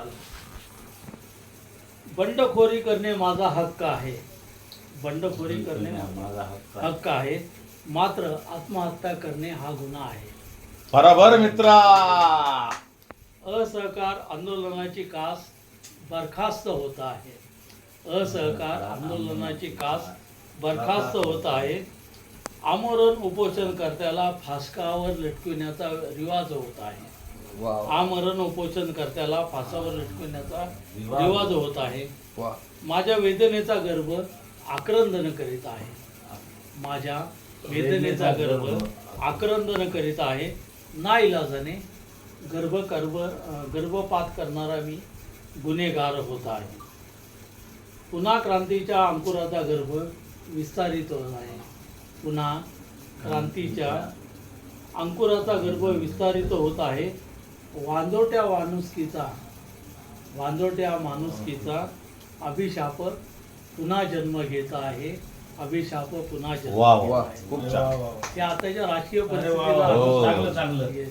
कराल. बंडखोरी करणे माझा हक्क आहे. बंडखोरी करणे माझा हक्क आहे, मात्र आत्महत्या करणे हा गुन्हा आहे. बरोबर मित्रा. असहकार आंदोलनाची कास बरखास्त होत आहे. असहकार आंदोलनाची कास बरखास्त होत आहे. आमरण उपोषणकर्त्याला फासकावर लटकविण्याचा रिवाज होत आहे. आमरण उपोषणकर्त्याला फासावर लटकविण्याचा रिवाज होत आहे. माझ्या वेदनेचा गर्भ आक्रंदन करीत आहे. माझ्या वेदनेचा गर्भ आक्रंदन करीत आहे. नाइलाजाने गर्भपात करणारा मी गुन्हेगार होत आहे. पुन्हा क्रांतीच्या अंकुराचा गर्भ विस्तारित होत आहे. पुन्हा क्रांतीच्या अंकुराचा गर्भ विस्तारित होत आहे. वांजोट्या माणुसकीचा अभिशाप पुन्हा जन्म घेत आहे. अभिशाप पुन्हा जन्म घेत आहे. खूप छान. ते आताच्या राजकीय हो. परिस्थितीला चांगलं चांगलं. Yes.